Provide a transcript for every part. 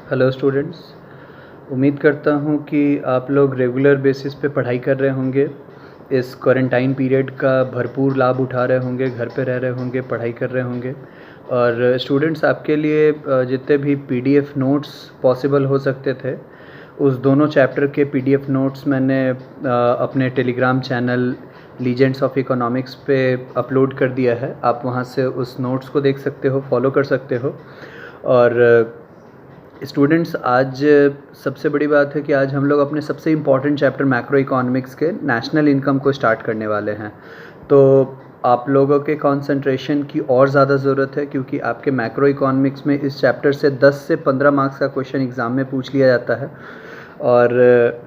Hello students, उम्मीद करता हूँ कि आप लोग रेगुलर बेसिस पे पढ़ाई कर रहे होंगे। इस क्वारंटाइन पीरियड का भरपूर लाभ उठा रहे होंगे, घर पे रह रहे होंगे, पढ़ाई कर रहे होंगे। और स्टूडेंट्स, आपके लिए जितने भी पीडीएफ नोट्स पॉसिबल हो सकते थे, उस दोनों चैप्टर के पीडीएफ नोट्स मैंने अपने Telegram channel legends of economics पे अपलोड कर दिया है। आप वहाँ से उस नोट्स को देख सकते हो, फॉलो कर सकते हो। और स्टूडेंट्स, आज सबसे बड़ी बात है कि आज हम लोग अपने सबसे इम्पॉर्टेंट चैप्टर मैक्रो इकोनॉमिक्स के नेशनल इनकम को स्टार्ट करने वाले हैं। तो आप लोगों के कंसंट्रेशन की और ज़्यादा ज़रूरत है, क्योंकि आपके मैक्रो इकोनॉमिक्स में इस चैप्टर से 10 से 15 मार्क्स का क्वेश्चन एग्ज़ाम में पूछ लिया जाता है। और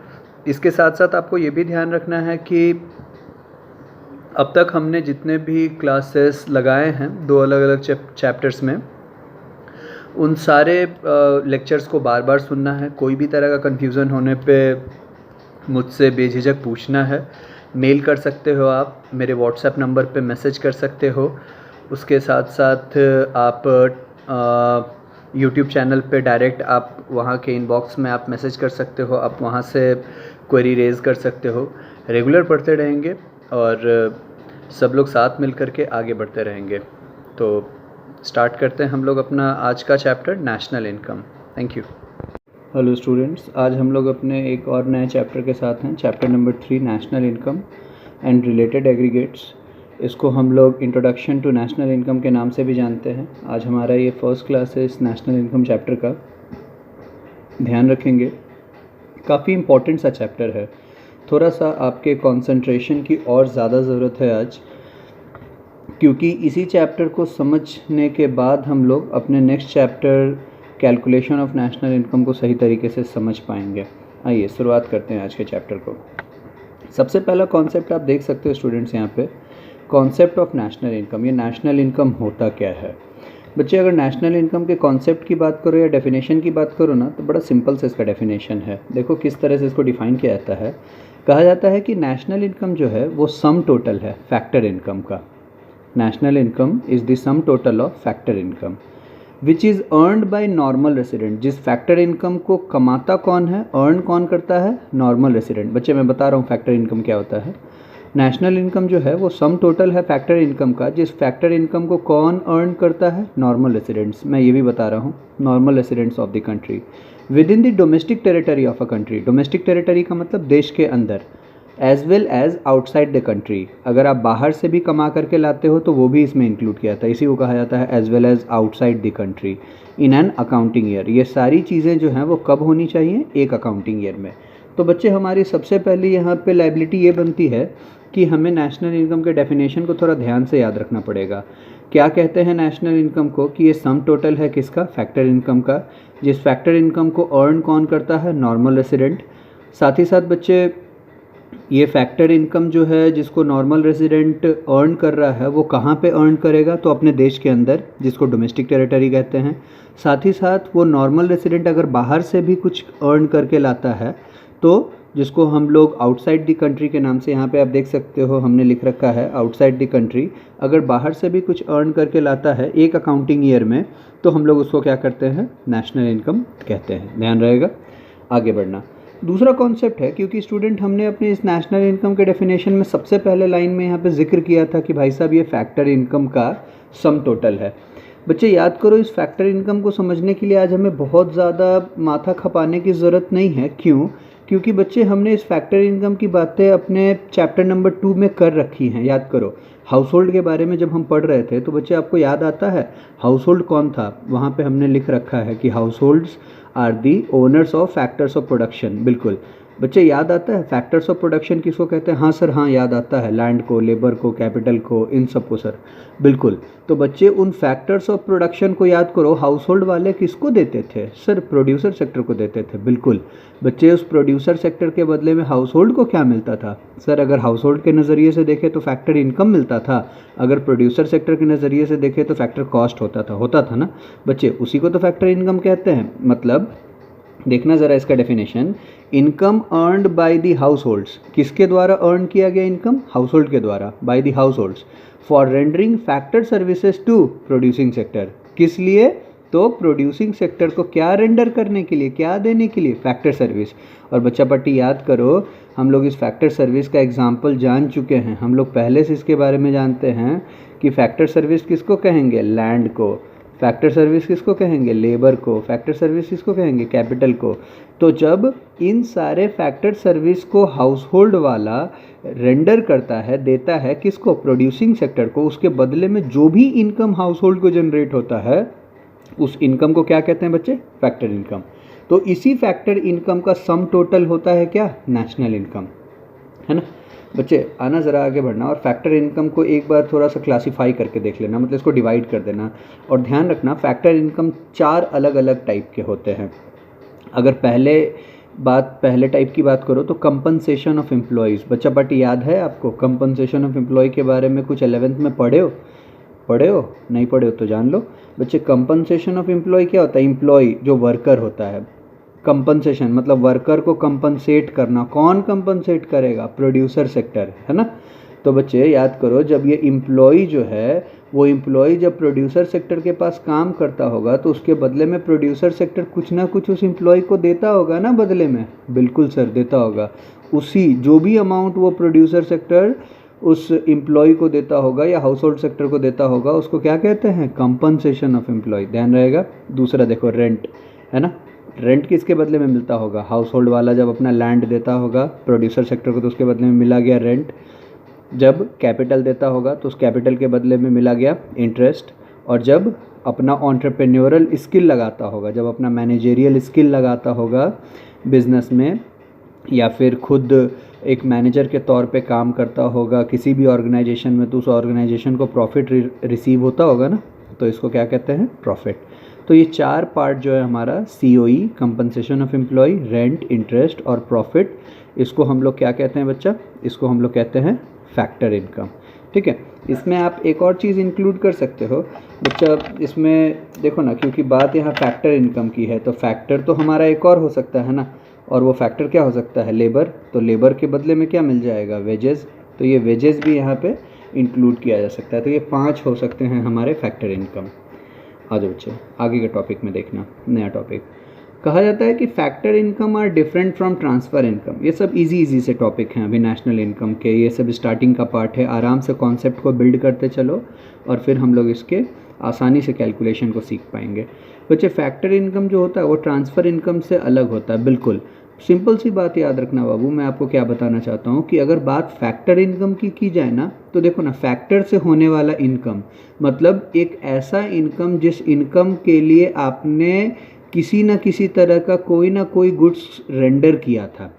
इसके साथ साथ आपको ये भी ध्यान रखना है कि अब तक हमने जितने भी क्लासेस लगाए हैं 2 अलग अलग चैप्टर्स में, उन सारे लेक्चर्स को बार बार सुनना है। कोई भी तरह का कन्फ्यूज़न होने पे मुझसे बेझिझक पूछना है। मेल कर सकते हो, आप मेरे व्हाट्सएप नंबर पे मैसेज कर सकते हो। उसके साथ साथ आप यूट्यूब चैनल पे डायरेक्ट आप वहाँ के इनबॉक्स में आप मैसेज कर सकते हो, आप वहाँ से क्वेरी रेज़ कर सकते हो। रेगुलर पढ़ते रहेंगे और सब लोग साथ मिल कर के आगे बढ़ते रहेंगे। तो स्टार्ट करते हैं हम लोग अपना आज का chapter national income. Thank you. Hello students, आज हम लोग अपने एक और नए चैप्टर के साथ हैं, chapter number 3 national income and related aggregates. इसको हम लोग इंट्रोडक्शन टू नेशनल इनकम के नाम से भी जानते हैं। आज हमारा ये फर्स्ट क्लास है इस नेशनल इनकम चैप्टर का। ध्यान रखेंगे, काफ़ी इम्पोर्टेंट सा चैप्टर है। थोड़ा सा आपके कंसंट्रेशन की और ज़्यादा ज़रूरत है आज, क्योंकि इसी चैप्टर को समझने के बाद हम लोग अपने next chapter calculation of national income को सही तरीके से समझ पाएंगे। आइए शुरुआत करते हैं आज के चैप्टर को। सबसे पहला कॉन्सेप्ट आप देख सकते हो स्टूडेंट्स यहाँ पे, कॉन्सेप्ट ऑफ नेशनल इनकम। ये नेशनल इनकम होता क्या है? बच्चे, अगर नेशनल इनकम के कॉन्सेप्ट की बात करो या डेफिनेशन की बात करो ना, तो बड़ा सिंपल से इसका डेफिनेशन है। देखो किस तरह से इसको डिफाइन किया जाता है। कहा जाता है कि नेशनल इनकम जो है वो सम टोटल है फैक्टर इनकम का। National income is the some total of factor income which is earned by normal resident. जिस फैक्टर इनकम को कमाता कौन है, अर्न कौन करता है? Normal resident. बच्चे, मैं बता रहा हूँ फैक्टर इनकम क्या होता है। नेशनल इनकम जो है वो सम टोटल है फैक्टर इनकम का। जिस फैक्टर इनकम को कौन अर्न करता है? Normal residents. मैं ये भी बता रहा हूँ, normal residents of the country within the domestic territory of a country. Domestic territory का मतलब देश के अंदर, as well as outside the country. अगर आप बाहर से भी कमा करके लाते हो तो वो भी इसमें इंक्लूड किया जाता है। इसी को कहा जाता है as well as outside the country in an accounting year. ये सारी चीज़ें जो हैं वो कब होनी चाहिए? एक अकाउंटिंग ईयर में। तो बच्चे, हमारी सबसे पहले यहाँ पे लायबिलिटी ये बनती है कि हमें नेशनल इनकम के डेफिनेशन को थोड़ा ध्यान से याद रखना पड़ेगा। क्या कहते हैं नेशनल इनकम को? कि ये सम टोटल है किसका? फैक्टर इनकम का। जिस फैक्टर इनकम को अर्न कौन करता है? Normal resident. साथ ही साथ बच्चे, ये फैक्टर इनकम जो है जिसको नॉर्मल रेसिडेंट अर्न कर रहा है वो कहाँ पे अर्न करेगा? तो अपने देश के अंदर, जिसको डोमेस्टिक टेरिटरी कहते हैं। साथ ही साथ वो नॉर्मल रेसिडेंट अगर बाहर से भी कुछ अर्न करके लाता है, तो जिसको हम लोग आउटसाइड द कंट्री के नाम से, यहाँ पे आप देख सकते हो हमने लिख रखा है आउटसाइड द कंट्री। अगर बाहर से भी कुछ अर्न करके लाता है एक अकाउंटिंग ईयर में, तो हम लोग उसको क्या करते हैं? नेशनल इनकम कहते हैं। ध्यान रहेगा, आगे बढ़ना। दूसरा कॉन्सेप्ट है, क्योंकि स्टूडेंट हमने अपने इस नेशनल इनकम के डेफिनेशन में सबसे पहले लाइन में यहाँ पे जिक्र किया था कि भाई साहब ये फैक्टर इनकम का सम टोटल है। बच्चे याद करो, इस फैक्टर इनकम को समझने के लिए आज हमें बहुत ज़्यादा माथा खपाने की ज़रूरत नहीं है। क्यों? क्योंकि बच्चे हमने इस फैक्टर इनकम की बातें अपने चैप्टर नंबर 2 में कर रखी हैं। याद करो, हाउस होल्ड के बारे में जब हम पढ़ रहे थे तो बच्चे आपको याद आता है हाउस होल्ड कौन था? वहाँ पे हमने लिख रखा है कि households are the owners of factors of production. बिल्कुल बच्चे, याद आता है फैक्टर्स ऑफ प्रोडक्शन किसको कहते हैं? हाँ सर, हाँ याद आता है, लैंड को, लेबर को, कैपिटल को, इन सबको सर। बिल्कुल। तो बच्चे उन फैक्टर्स ऑफ प्रोडक्शन को याद करो, हाउस होल्ड वाले किसको देते थे? सर प्रोड्यूसर सेक्टर को देते थे। बिल्कुल बच्चे, उस प्रोड्यूसर सेक्टर के बदले में हाउस होल्ड को क्या मिलता था? सर अगर हाउस होल्ड के नज़रिए से देखें तो फैक्टर इनकम मिलता था, अगर प्रोड्यूसर सेक्टर के नज़रिए से देखें तो फैक्टर कॉस्ट होता था ना बच्चे, उसी को तो फैक्टर इनकम कहते हैं। मतलब देखना ज़रा इसका definition, income earned bye the house holds. किसके द्वारा अर्न किया गया इनकम? हाउस होल्ड के द्वारा, by the households for rendering factor services to producing sector. किस लिए? तो प्रोड्यूसिंग सेक्टर को क्या रेंडर करने के लिए, क्या देने के लिए, फैक्टर सर्विस। और बच्चा पट्टी याद करो, हम लोग इस फैक्टर सर्विस का एग्जाम्पल जान चुके हैं, हम लोग पहले से इसके बारे में जानते हैं कि फैक्टर सर्विस किसको कहेंगे, लैंड को। फैक्टर सर्विस किसको कहेंगे, लेबर को। फैक्टर सर्विस किसको कहेंगे, कैपिटल को। तो जब इन सारे फैक्टर सर्विस को हाउस होल्ड वाला रेंडर करता है, देता है किसको, प्रोड्यूसिंग सेक्टर को, उसके बदले में जो भी इनकम हाउस होल्ड को जनरेट होता है उस इनकम को क्या कहते हैं बच्चे, फैक्टर इनकम। तो इसी फैक्टर इनकम का सम टोटल होता है क्या, नेशनल इनकम, है ना। बच्चे आना ज़रा आगे बढ़ना, और फैक्टर इनकम को एक बार थोड़ा सा क्लासीफाई करके देख लेना, मतलब इसको डिवाइड कर देना। और ध्यान रखना फैक्टर इनकम 4 अलग अलग टाइप के होते हैं। अगर पहले टाइप की बात करो तो कंपनसेशन ऑफ एम्प्लॉयज़। बच्चा पार्टी याद है आपको, कंपनसेशन ऑफ एम्प्लॉय के बारे में कुछ 11th में पढ़े हो, नहीं पढ़े हो तो जान लो। बच्चे कंपनसेशन ऑफ एम्प्लॉय क्या होता है, एम्प्लॉय जो वर्कर होता है, कंपनसेशन मतलब वर्कर को कंपनसेट करना। कौन कंपनसेट करेगा, प्रोड्यूसर सेक्टर, है ना। तो बच्चे याद करो, जब ये एम्प्लॉय जो है वो एम्प्लॉय जब प्रोड्यूसर सेक्टर के पास काम करता होगा तो उसके बदले में प्रोड्यूसर सेक्टर कुछ ना कुछ उस एम्प्लॉय को देता होगा ना बदले में। बिल्कुल सर, देता होगा। उसी जो भी अमाउंट वो प्रोड्यूसर सेक्टर उस एम्प्लॉय को देता होगा या हाउस होल्ड सेक्टर को देता होगा, उसको क्या कहते हैं, कंपनसेशन ऑफ एम्प्लॉय। ध्यान रहेगा। दूसरा देखो, रेंट, है ना। रेंट किसके बदले में मिलता होगा, हाउस होल्ड वाला जब अपना लैंड देता होगा प्रोड्यूसर सेक्टर को तो उसके बदले में मिला गया रेंट। जब कैपिटल देता होगा तो उस कैपिटल के बदले में मिला गया इंटरेस्ट। और जब अपना एंटरप्रेन्योरल स्किल लगाता होगा, जब अपना मैनेजेरियल स्किल लगाता होगा बिजनेस में, या फिर खुद एक मैनेजर के तौर पे काम करता होगा किसी भी ऑर्गेनाइजेशन में, तो उस ऑर्गेनाइजेशन को प्रॉफिट रिसीव होता होगा ना, तो इसको क्या कहते हैं, प्रॉफिट। तो ये 4 पार्ट जो है हमारा, COE, compensation of employ, rent, interest और प्रॉफिट, इसको हम लोग क्या कहते हैं बच्चा, इसको हम लोग कहते हैं फैक्टर इनकम। ठीक है। इसमें आप एक और चीज़ इंक्लूड कर सकते हो बच्चा, इसमें देखो ना, क्योंकि बात यहाँ फैक्टर इनकम की है तो फैक्टर तो हमारा एक और हो सकता है ना, और वो फैक्टर क्या हो सकता है, लेबर। तो लेबर के बदले में क्या मिल जाएगा, वेजेस। तो ये वेजेस भी यहाँ पे इंक्लूड किया जा सकता है। तो ये 5 हो सकते हैं हमारे फैक्टर इनकम। आ जाओ बच्चे आगे के टॉपिक में देखना, नया टॉपिक। कहा जाता है कि factor income are different from transfer income. ये सब इजी से टॉपिक हैं अभी नेशनल इनकम के, ये सब स्टार्टिंग का पार्ट है। आराम से कॉन्सेप्ट को बिल्ड करते चलो और फिर हम लोग इसके आसानी से कैलकुलेशन को सीख पाएंगे। बच्चे फैक्टर इनकम जो होता है वो ट्रांसफ़र इनकम से अलग होता है। बिल्कुल सिंपल सी बात याद रखना बाबू, मैं आपको क्या बताना चाहता हूँ कि अगर बात फैक्टर इनकम की जाए ना, तो देखो ना, फैक्टर से होने वाला इनकम मतलब एक ऐसा इनकम जिस इनकम के लिए आपने किसी न किसी तरह का कोई ना कोई गुड्स रेंडर किया था,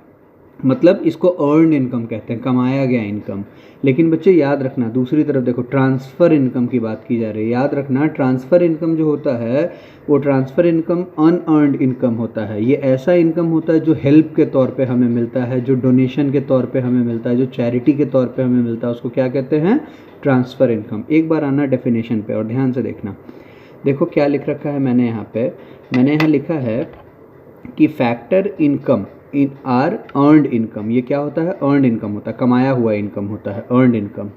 मतलब इसको अर्न इनकम कहते हैं, कमाया गया इनकम। लेकिन बच्चे याद रखना, दूसरी तरफ देखो ट्रांसफ़र इनकम की बात की जा रही है। याद रखना ट्रांसफ़र इनकम जो होता है वो ट्रांसफ़र इनकम अनअर्नड इनकम होता है। ये ऐसा इनकम होता है जो हेल्प के तौर पे हमें मिलता है, जो डोनेशन के तौर पे हमें मिलता है, जो चैरिटी के तौर पे हमें मिलता है, उसको क्या कहते हैं, ट्रांसफ़र इनकम। एक बार आना डेफिनेशन पे और ध्यान से देखना। देखो क्या लिख रखा है मैंने यहाँ लिखा है कि factor income in are earned income. ये क्या होता है, अर्नड इनकम होता है, कमाया हुआ इनकम होता है, अर्नड इनकम।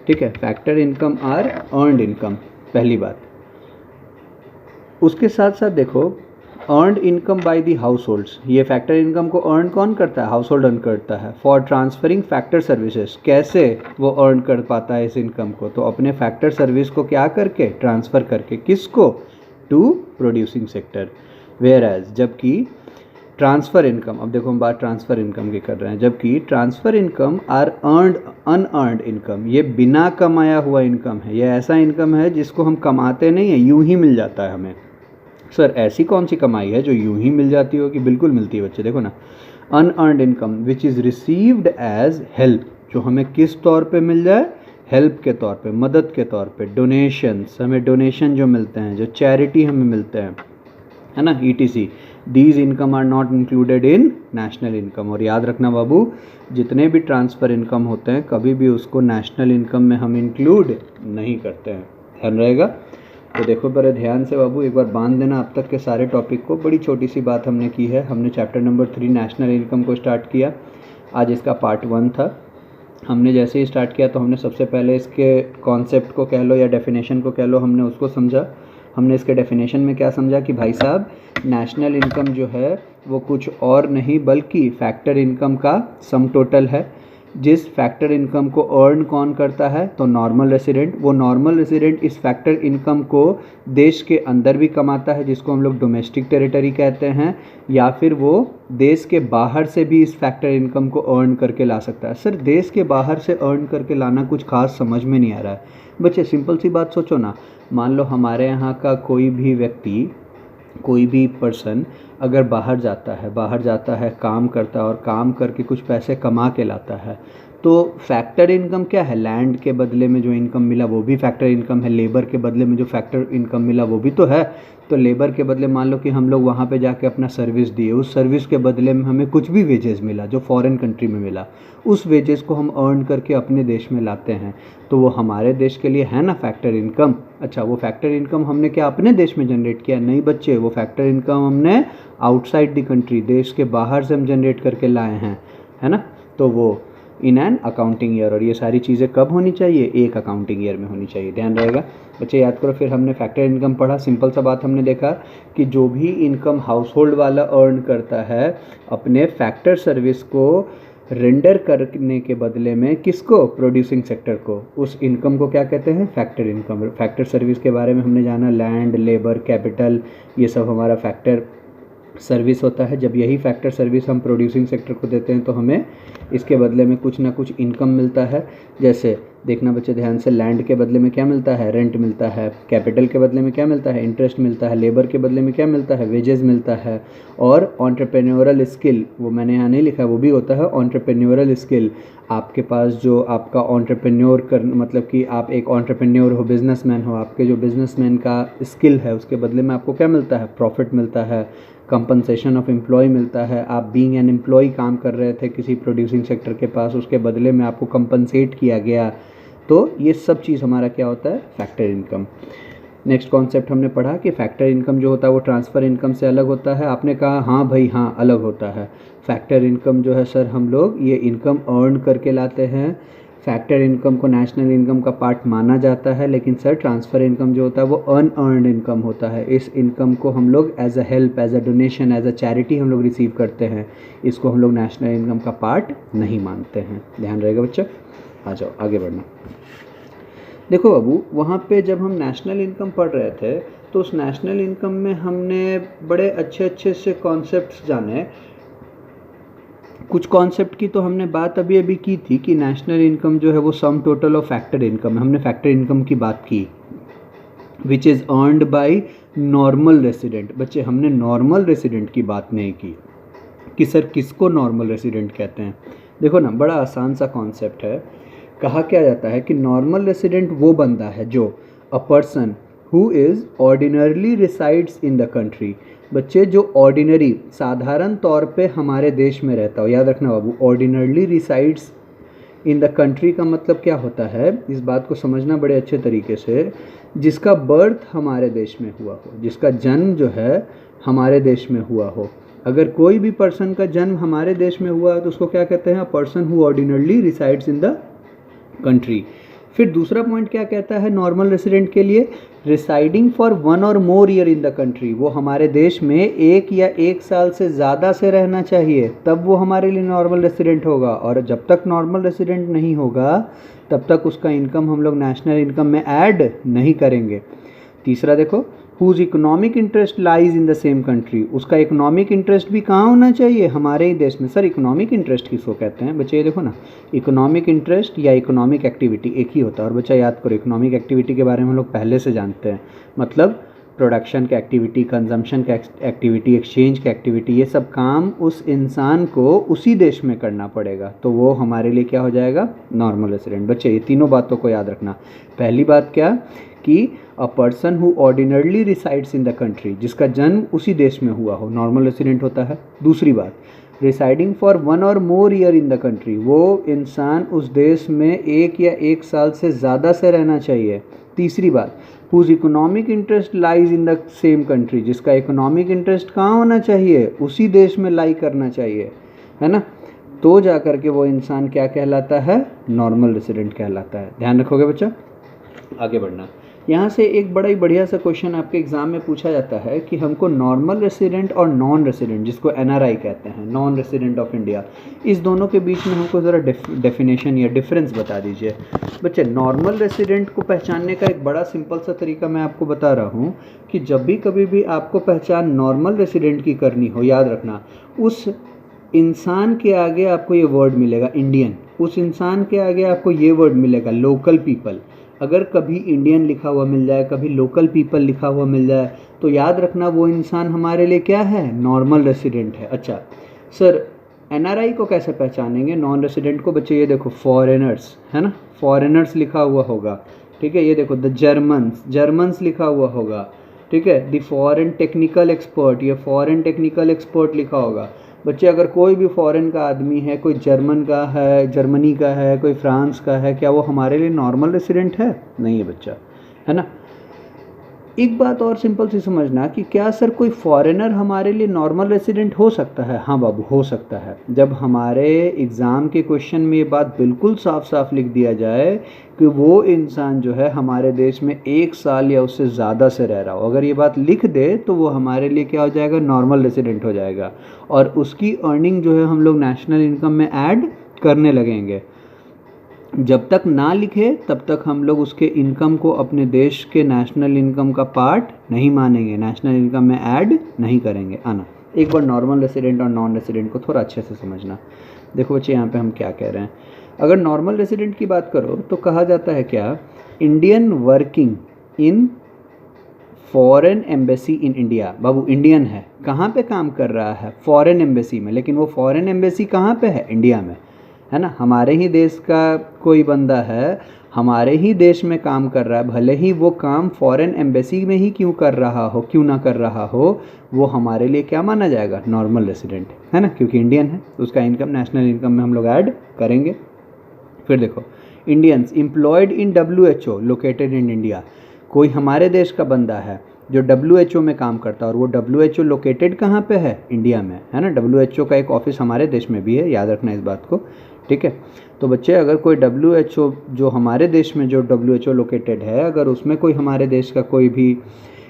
ठीक है, factor income are earned income, पहली बात। उसके साथ साथ देखो earned income by the households. ये फैक्टर इनकम को अर्न कौन करता है, हाउस होल्ड अर्न करता है। फॉर ट्रांसफरिंग फैक्टर सर्विसेज, कैसे वो अर्न कर पाता है इस इनकम को, तो अपने फैक्टर सर्विस को क्या करके, ट्रांसफ़र करके, किसको, to producing sector. Whereas, जबकि ट्रांसफ़र इनकम, अब देखो हम बात ट्रांसफ़र इनकम की कर रहे हैं, जबकि transfer income are earned unearned income. ये बिना कमाया हुआ इनकम है, ये ऐसा इनकम है जिसको हम कमाते नहीं है, यूं ही मिल जाता है हमें। सर ऐसी कौन सी कमाई है जो यूं ही मिल जाती हो, कि बिल्कुल मिलती है बच्चे। देखो ना, unearned income which is received as help, जो हमें किस तौर पे मिल जाए, हेल्प के तौर पे, मदद के तौर पे, डोनेशंस, हमें डोनेशन जो मिलते हैं, जो चैरिटी हमें मिलते हैं, है ना, ETC। These income are not included in national income. और याद रखना बाबू, जितने भी ट्रांसफ़र इनकम होते हैं कभी भी उसको नेशनल इनकम में हम इंक्लूड नहीं करते हैं, ध्यान रहेगा। तो देखो बड़े ध्यान से बाबू, एक बार बांध देना अब तक के सारे टॉपिक को। बड़ी छोटी सी बात हमने की है, हमने चैप्टर नंबर 3 नेशनल इनकम को स्टार्ट किया, आज इसका पार्ट 1 था। हमने जैसे ही स्टार्ट किया तो हमने सबसे पहले इसके कॉन्सेप्ट को कह लो या डेफिनेशन को कह लो, हमने उसको समझा। हमने इसके डेफिनेशन में क्या समझा कि भाई साहब नेशनल इनकम जो है वो कुछ और नहीं बल्कि फैक्टर इनकम का सम टोटल है। जिस फैक्टर इनकम को अर्न कौन करता है, तो नॉर्मल रेसिडेंट। वो नॉर्मल रेसिडेंट इस फैक्टर इनकम को देश के अंदर भी कमाता है, जिसको हम लोग डोमेस्टिक टेरिटरी कहते हैं, या फिर वो देश के बाहर से भी इस फैक्टर इनकम को अर्न करके ला सकता है। सर देश के बाहर से अर्न करके लाना कुछ खास समझ में नहीं आ रहा है बच्चे। सिंपल सी बात सोचो ना, मान लो हमारे यहाँ का कोई भी व्यक्ति, कोई भी पर्सन अगर बाहर जाता है, काम करता है और काम करके कुछ पैसे कमा के लाता है, तो फैक्टर इनकम क्या है? लैंड के बदले में जो इनकम मिला वो भी फैक्टर इनकम है, लेबर के बदले में जो फैक्टर इनकम मिला वो भी तो है। तो लेबर के बदले मान लो कि हम लोग वहाँ पे जाके अपना सर्विस दिए, उस सर्विस के बदले में हमें कुछ भी वेजेस मिला जो फॉरेन कंट्री में मिला, उस वेजेस को हम अर्न करके अपने देश में लाते हैं, तो वो हमारे देश के लिए है ना फैक्टर इनकम। अच्छा, वो फैक्टर इनकम हमने क्या अपने देश में जनरेट किया? नहीं बच्चे, वो फैक्टर इनकम हमने आउटसाइड द कंट्री, देश के बाहर से हम जनरेट करके लाए हैं, है ना। तो वो इन एन अकाउंटिंग ईयर, और ये सारी चीज़ें कब होनी चाहिए? एक अकाउंटिंग ईयर में होनी चाहिए, ध्यान रहेगा बच्चे, याद करो। फिर हमने फैक्टर इनकम पढ़ा, सिंपल सा बात हमने देखा कि जो भी इनकम हाउस होल्ड वाला अर्न करता है अपने फैक्टर सर्विस को रेंडर करने के बदले में, किसको? प्रोड्यूसिंग सेक्टर को, उस इनकम को क्या कहते हैं? Factor income. फैक्टर सर्विस के बारे में हमने जाना, लैंड, लेबर, कैपिटल, ये सब हमारा फैक्टर सर्विस होता है। जब यही फैक्टर सर्विस हम प्रोड्यूसिंग सेक्टर को देते हैं तो हमें इसके बदले में कुछ ना कुछ इनकम मिलता है। जैसे देखना बच्चे ध्यान से, लैंड के बदले में क्या मिलता है? रेंट मिलता है। कैपिटल के बदले में क्या मिलता है? इंटरेस्ट मिलता है। लेबर के बदले में क्या मिलता है? वेजेस मिलता है। और एंटरप्रेन्योरल स्किल, वो मैंने यहाँ नहीं लिखा, वो भी होता है एंटरप्रेन्योरल स्किल। आपके पास जो आपका एंटरप्रेन्योर कर, मतलब कि आप एक एंटरप्रेन्योर हो, बिजनेसमैन हो, आपके जो बिजनेसमैन का स्किल है उसके बदले में आपको क्या मिलता है? प्रॉफिट मिलता है, कंपनसेशन ऑफ एम्प्लॉय मिलता है। आप बीइंग एन एम्प्लॉय काम कर रहे थे किसी प्रोड्यूसिंग सेक्टर के पास, उसके बदले में आपको कंपनसेट किया गया, तो ये सब चीज़ हमारा क्या होता है? Factor income. नेक्स्ट कॉन्सेप्ट हमने पढ़ा कि फैक्टर इनकम जो होता है वो ट्रांसफ़र इनकम से अलग होता है। आपने कहा हाँ भाई हाँ, अलग होता है। फैक्टर इनकम जो है सर, हम लोग ये इनकम अर्न करके लाते हैं। फैक्टर इनकम को नेशनल इनकम का पार्ट माना जाता है, लेकिन सर ट्रांसफ़र इनकम जो होता है वो अनअर्नड इनकम होता है। इस इनकम को हम लोग as a help, as a donation, as a charity हम लोग रिसीव करते हैं। इसको हम लोग नेशनल इनकम का पार्ट नहीं मानते हैं, ध्यान रहेगा बच्चा। आ जाओ आगे बढ़ना। देखो बाबू, वहाँ पे जब हम नेशनल इनकम पढ़ रहे थे तो उस नेशनल इनकम में हमने बड़े अच्छे अच्छे से कॉन्सेप्ट्स जाने। कुछ कॉन्सेप्ट की तो हमने बात अभी अभी की थी कि नेशनल इनकम जो है वो sum total of factor income है। हमने फैक्टर इनकम की बात की, which is earned by normal resident. बच्चे, हमने नॉर्मल रेसिडेंट की बात नहीं की कि सर किसको नॉर्मल रेसिडेंट कहते हैं। देखो ना, बड़ा आसान सा कॉन्सेप्ट है। कहा क्या जाता है कि नॉर्मल रेसिडेंट वो बंदा है जो a person who is ordinarily resides in the country. बच्चे, जो ऑर्डिनरी, साधारण तौर पे हमारे देश में रहता हो, याद रखना बाबू, ordinarily resides in the country का मतलब क्या होता है, इस बात को समझना बड़े अच्छे तरीके से। जिसका बर्थ हमारे देश में हुआ हो, जिसका जन्म जो है हमारे देश में हुआ हो। अगर कोई भी पर्सन का जन्म हमारे देश में हुआ है तो उसको क्या कहते हैं? A person who ordinarily resides in the country. फिर दूसरा पॉइंट क्या कहता है नॉर्मल रेसिडेंट के लिए? रिसाइडिंग फॉर 1 और more year in the country. वो हमारे देश में 1 या 1 साल से ज़्यादा से रहना चाहिए, तब वो हमारे लिए नॉर्मल रेसिडेंट होगा। और जब तक नॉर्मल रेसिडेंट नहीं होगा तब तक उसका इनकम हम लोग नेशनल इनकम में ऐड नहीं करेंगे। तीसरा देखो, whose economic interest lies in the same country. उसका इकोनॉमिक इंटरेस्ट भी कहाँ होना चाहिए? हमारे ही देश में। सर इकोनॉमिक इंटरेस्ट किसको कहते हैं? बच्चे ये देखो ना, इकोनॉमिक इंटरेस्ट या इकोनॉमिक एक्टिविटी एक ही होता है। और बच्चा याद करो, इकोनॉमिक एक्टिविटी के बारे में हम लोग पहले से जानते हैं, मतलब प्रोडक्शन की एक्टिविटी, कंजम्पशन की एक्टिविटी, एक्सचेंज की एक्टिविटी, ये सब काम उस इंसान को उसी देश में करना पड़ेगा, तो वो हमारे लिए क्या हो जाएगा? Normal resident. बच्चे ये तीनों बातों को याद रखना। पहली बात क्या कि a person who ordinarily resides in the country, जिसका जन्म उसी देश में हुआ हो, नॉर्मल रेसिडेंट होता है। दूसरी बात, रिसाइडिंग फॉर 1 और more year in the country, वो इंसान उस देश में 1 या 1 साल से ज़्यादा से रहना चाहिए। तीसरी बात, whose economic interest lies in the same country, जिसका इकोनॉमिक इंटरेस्ट कहाँ होना चाहिए? उसी देश में लाई करना चाहिए, है ना। तो जा कर के वो इंसान क्या कहलाता है, नॉर्मल रेसिडेंट कहलाता है। ध्यान रखोगे बच्चा। आगे बढ़ना, यहाँ से एक बड़ा ही बढ़िया सा क्वेश्चन आपके एग्जाम में पूछा जाता है कि हमको नॉर्मल रेसिडेंट और नॉन रेसिडेंट, जिसको एनआरआई कहते हैं, नॉन रेसिडेंट ऑफ इंडिया, इस दोनों के बीच में हमको ज़रा डेफिनेशन या डिफरेंस बता दीजिए। बच्चे, नॉर्मल रेसिडेंट को पहचानने का एक बड़ा सिंपल सा तरीका मैं आपको बता रहा हूँ कि जब भी कभी भी आपको पहचान नॉर्मल रेसिडेंट की करनी हो, याद रखना उस इंसान के आगे आपको ये वर्ड मिलेगा इंडियन, उस इंसान के आगे आपको ये वर्ड मिलेगा लोकल पीपल। अगर कभी इंडियन लिखा हुआ मिल जाए, कभी लोकल पीपल लिखा हुआ मिल जाए, तो याद रखना वो इंसान हमारे लिए क्या है, नॉर्मल रेसिडेंट है। अच्छा सर, एनआरआई को कैसे पहचानेंगे, नॉन रेसिडेंट को? बच्चे ये देखो फॉरेनर्स है ना, फॉरेनर्स लिखा हुआ होगा, ठीक है। ये देखो द जर्मन्स लिखा हुआ होगा, ठीक है। द फॉरेन टेक्निकल एक्सपर्ट, ये फॉरेन टेक्निकल एक्सपर्ट लिखा होगा। बच्चे, अगर कोई भी फॉरेन का आदमी है, कोई जर्मनी का है, कोई फ्रांस का है, क्या वो हमारे लिए नॉर्मल रेसिडेंट है? नहीं है बच्चा, है ना। एक बात और सिंपल सी समझना कि क्या सर कोई फॉरेनर हमारे लिए नॉर्मल रेसिडेंट हो सकता है? हाँ बाबू, हो सकता है। जब हमारे एग्ज़ाम के क्वेश्चन में ये बात बिल्कुल साफ साफ लिख दिया जाए कि वो इंसान जो है हमारे देश में 1 साल या उससे ज़्यादा से रह रहा हो, अगर ये बात लिख दे तो वो हमारे लिए क्या हो जाएगा, नॉर्मल रेसिडेंट हो जाएगा। और उसकी अर्निंग जो है हम लोग नेशनल इनकम में ऐड करने लगेंगे। जब तक ना लिखे तब तक हम लोग उसके इनकम को अपने देश के नेशनल इनकम का पार्ट नहीं मानेंगे, नेशनल इनकम में ऐड नहीं करेंगे। आना, एक बार नॉर्मल रेसिडेंट और नॉन रेसिडेंट को थोड़ा अच्छे से समझना। देखो बच्चे, यहाँ पे हम क्या कह रहे हैं। अगर नॉर्मल रेसिडेंट की बात करो तो कहा जाता है क्या, Indian working in foreign embassy in India. Babu, Indian है, कहाँ पे काम कर रहा है, फॉरेन एम्बेसी में, लेकिन वो फॉरेन एम्बेसी कहाँ पे है, इंडिया में, है ना। हमारे ही देश का कोई बंदा है, हमारे ही देश में काम कर रहा है, भले ही वो काम फॉरेन एम्बेसी में ही क्यों ना कर रहा हो, वो हमारे लिए क्या माना जाएगा, नॉर्मल रेसिडेंट, है ना, क्योंकि इंडियन है। उसका इनकम नेशनल इनकम में हम लोग ऐड करेंगे। फिर देखो, Indians employed in WHO located in India. कोई हमारे देश का बंदा है जो WHO में काम करता है, और वो WHO लोकेटेड कहाँ पे है, इंडिया में, है ना। WHO का एक ऑफिस हमारे देश में भी है, याद रखना इस बात को, ठीक है। तो बच्चे, अगर कोई WHO जो हमारे देश में जो WHO लोकेटेड है, अगर उसमें कोई हमारे देश का कोई भी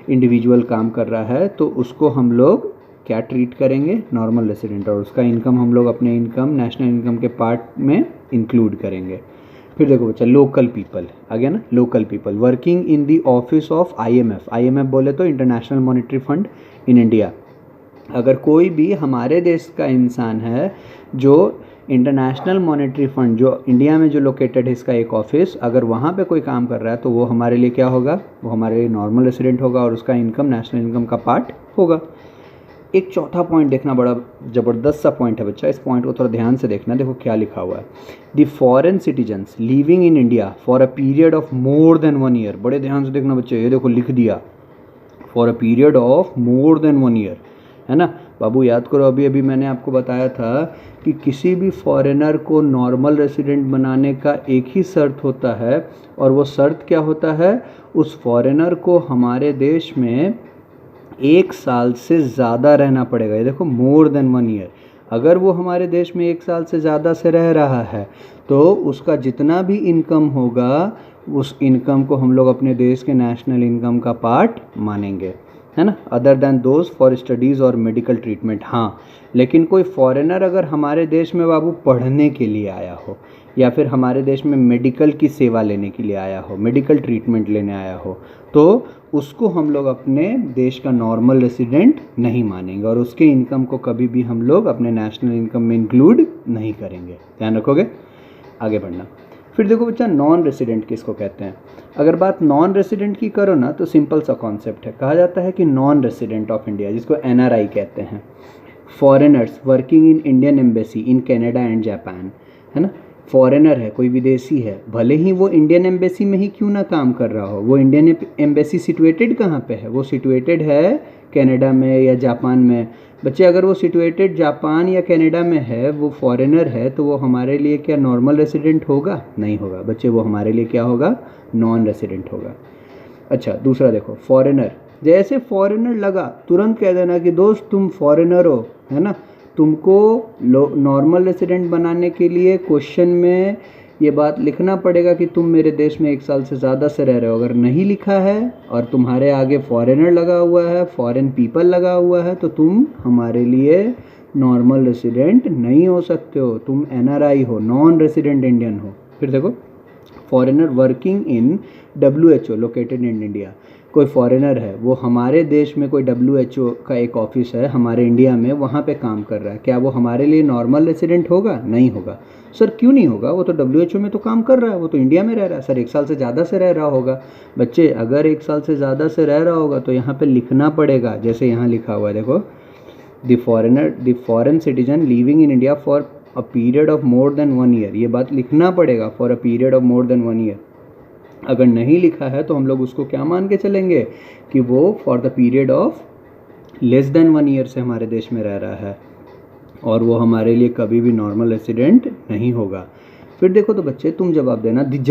इंडिविजुअल काम कर रहा है तो उसको हम लोग क्या ट्रीट करेंगे, नॉर्मल रेसिडेंट, और उसका इनकम हम लोग अपने इनकम नेशनल इनकम के पार्ट में इंक्लूड करेंगे। फिर देखो बच्चा, लोकल पीपल आ गया ना, local people working in the office of IMF बोले तो international monetary fund in India. अगर कोई भी हमारे देश का इंसान है जो इंटरनेशनल मॉनेटरी फंड जो इंडिया में जो लोकेटेड है, इसका एक ऑफिस, अगर वहाँ पे कोई काम कर रहा है तो वो हमारे लिए क्या होगा, वो हमारे लिए नॉर्मल रेसिडेंट होगा और उसका इनकम नेशनल इनकम का पार्ट होगा। एक चौथा पॉइंट देखना, बड़ा ज़बरदस्त सा पॉइंट है बच्चा, इस पॉइंट को थोड़ा ध्यान से देखना। देखो क्या लिखा हुआ है, the foreign citizens living in India for a period of more than 1 year. बड़े ध्यान से देखना बच्चे, ये देखो लिख दिया, for a period of more than 1 year, है ना। बाबू याद करो, अभी अभी मैंने आपको बताया था कि किसी भी फॉरेनर को नॉर्मल रेसिडेंट बनाने का एक ही शर्त होता है, और वो शर्त क्या होता है, उस फॉरेनर को हमारे देश में 1 साल से ज़्यादा रहना पड़ेगा। ये देखो, मोर देन 1 ईयर। अगर वो हमारे देश में 1 साल से ज़्यादा से रह रहा है तो उसका जितना भी इनकम होगा, उस इनकम को हम लोग अपने देश के नेशनल इनकम का पार्ट मानेंगे, है ना, other than those for studies और मेडिकल ट्रीटमेंट। हाँ, लेकिन कोई फॉरेनर अगर हमारे देश में बाबू पढ़ने के लिए आया हो, या फिर हमारे देश में मेडिकल की सेवा लेने के लिए आया हो, मेडिकल ट्रीटमेंट लेने आया हो, तो उसको हम लोग अपने देश का नॉर्मल रेसिडेंट नहीं मानेंगे, और उसके इनकम को कभी भी हम लोग अपने नेशनल इनकम में इंक्लूड नहीं करेंगे। ध्यान रखोगे। आगे बढ़ना। फिर देखो बच्चा, नॉन रेसिडेंट किसको कहते हैं। अगर बात नॉन रेसिडेंट की करो ना तो सिंपल सा कॉन्सेप्ट है, कहा जाता है कि नॉन रेसिडेंट ऑफ इंडिया, जिसको NRI कहते हैं, foreigners working in Indian embassy in Canada and Japan, है ना। फॉरेनर है, कोई विदेशी है, भले ही वो इंडियन एम्बेसी में ही क्यों ना काम कर रहा हो। वो इंडियन एम्बेसी सिचुएटेड कहाँ पे है, वो सिचुएटेड है कनाडा में या जापान में। बच्चे, अगर वो सिचुएटेड जापान या कनाडा में है, वो फॉरेनर है, तो वो हमारे लिए क्या नॉर्मल रेसिडेंट होगा, नहीं होगा बच्चे, वो हमारे लिए क्या होगा, नॉन रेसिडेंट होगा। अच्छा, दूसरा देखो, फॉरेनर, जैसे फॉरेनर लगा तुरंत कह देना कि दोस्त तुम फॉरेनर हो, है ना, तुमको नॉर्मल रेसिडेंट बनाने के लिए क्वेश्चन में ये बात लिखना पड़ेगा कि तुम मेरे देश में 1 साल से ज़्यादा से रह रहे हो। अगर नहीं लिखा है और तुम्हारे आगे फॉरेनर लगा हुआ है, फॉरेन पीपल लगा हुआ है, तो तुम हमारे लिए नॉर्मल रेसिडेंट नहीं हो सकते हो, तुम NRI हो, नॉन रेसिडेंट इंडियन हो। फिर देखो, foreigner working in WHO located in India. कोई फॉरेनर है, वो हमारे देश में कोई WHO का एक ऑफिस है हमारे इंडिया में, वहाँ पे काम कर रहा है, क्या वो हमारे लिए नॉर्मल रेसिडेंट होगा? नहीं होगा। सर क्यों नहीं होगा? वो तो WHO में तो काम कर रहा है, वो तो इंडिया में रह रहा है। सर 1 साल से ज़्यादा से रह रहा होगा। बच्चे अगर 1 साल से ज़्यादा से रह रहा होगा तो यहाँ पे लिखना पड़ेगा, जैसे यहाँ लिखा हुआ है देखो, the foreign citizen living in India for a period of more than 1 year. ये बात लिखना पड़ेगा, for a period of more than 1 year. अगर नहीं लिखा है तो हम लोग उसको क्या मान के चलेंगे कि वो for the period of less than 1 year से हमारे देश में रह रहा है, और वो हमारे लिए कभी भी नॉर्मल रेसिडेंट नहीं होगा। फिर देखो तो बच्चे, तुम जवाब देना द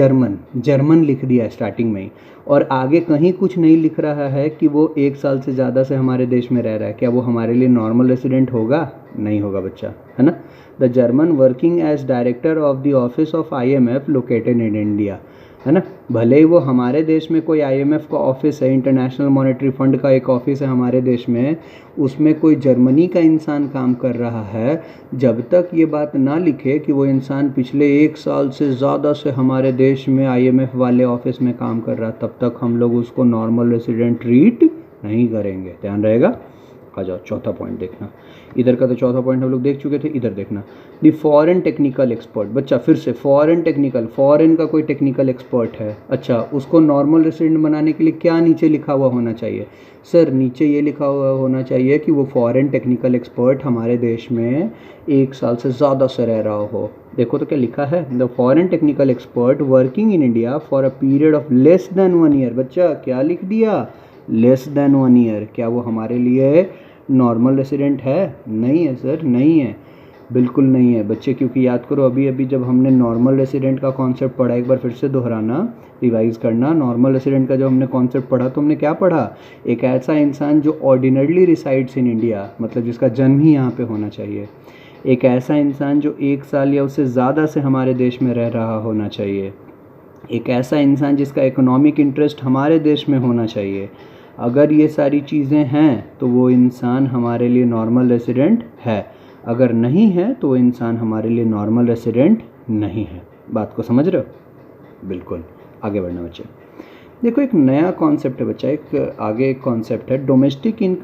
जर्मन लिख दिया स्टार्टिंग में ही, और आगे कहीं कुछ नहीं लिख रहा है कि वो 1 साल से ज़्यादा से हमारे देश में रह रहा है, क्या वो हमारे लिए नॉर्मल रेसिडेंट होगा? नहीं होगा बच्चा, है ना। The German working as director of the office of IMF located in India, है ना। भले ही वो हमारे देश में कोई IMF का ऑफिस है, इंटरनेशनल मॉनेटरी फंड का एक ऑफिस है हमारे देश में, उसमें कोई जर्मनी का इंसान काम कर रहा है, जब तक ये बात ना लिखे कि वो इंसान पिछले 1 साल से ज़्यादा से हमारे देश में IMF वाले ऑफिस में काम कर रहा है, तब तक हम लोग उसको नॉर्मल रेसिडेंट ट्रीट नहीं करेंगे। ध्यान रहेगा। आ जाओ, चौथा पॉइंट देखना। इधर का तो चौथा पॉइंट हम लोग देख चुके थे, इधर देखना दी फॉरेन टेक्निकल एक्सपर्ट। बच्चा फिर से फॉरेन का कोई टेक्निकल एक्सपर्ट है, अच्छा, उसको नॉर्मल रेसिडेंट बनाने के लिए क्या नीचे लिखा हुआ होना चाहिए? सर नीचे ये लिखा हुआ होना चाहिए कि वो फॉरेन टेक्निकल एक्सपर्ट हमारे देश में 1 साल से ज़्यादा से रह रहा हो। देखो तो क्या लिखा है, the foreign technical expert working in India for a period of less than 1 year. बच्चा क्या लिख दिया? Less than 1 year. क्या वो हमारे लिए नॉर्मल रेसिडेंट है? नहीं है सर, नहीं है, बिल्कुल नहीं है बच्चे। क्योंकि याद करो, अभी अभी जब हमने नॉर्मल रेसिडेंट का कॉन्सेप्ट पढ़ा, एक बार फिर से दोहराना, रिवाइज करना। नॉर्मल रेसिडेंट का जब हमने कॉन्सेप्ट पढ़ा तो हमने क्या पढ़ा? एक ऐसा इंसान जो ऑर्डिनरली रिसाइड्स इन इंडिया, मतलब जिसका जन्म ही यहाँ पे होना चाहिए। एक ऐसा इंसान जो 1 साल या उससे ज़्यादा से हमारे देश में रह रहा होना चाहिए। एक ऐसा इंसान जिसका इकोनॉमिक इंटरेस्ट हमारे देश में होना चाहिए। अगर ये सारी चीज़ें हैं तो वो इंसान हमारे लिए नॉर्मल रेसिडेंट है, अगर नहीं है तो वो इंसान हमारे लिए नॉर्मल रेसिडेंट नहीं है। बात को समझ रहे हो? बिल्कुल। आगे बढ़ना बच्चे। देखो, एक नया कॉन्सेप्ट है बच्चा, एक आगे एक कॉन्सेप्ट है domestic and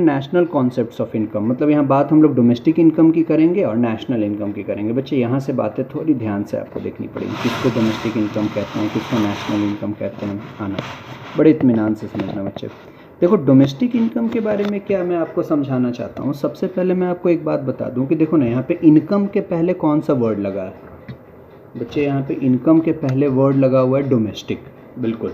national concepts of income. मतलब यहाँ बात हम लोग डोमेस्टिक इनकम की करेंगे और नेशनल इनकम की करेंगे। बच्चे यहाँ से बातें थोड़ी ध्यान से आपको देखनी पड़ेगी, किसको डोमेस्टिक इनकम कहते हैं, किसको नेशनल इनकम कहते हैं। आना बड़े इत्मीनान से समझना बच्चे। देखो, डोमेस्टिक इनकम के बारे में क्या मैं आपको समझाना चाहता हूँ। सबसे पहले मैं आपको एक बात बता दूँ कि देखो ना, यहाँ पे इनकम के पहले कौन सा वर्ड लगा है बच्चे? यहाँ पे इनकम के पहले वर्ड लगा हुआ है डोमेस्टिक। बिल्कुल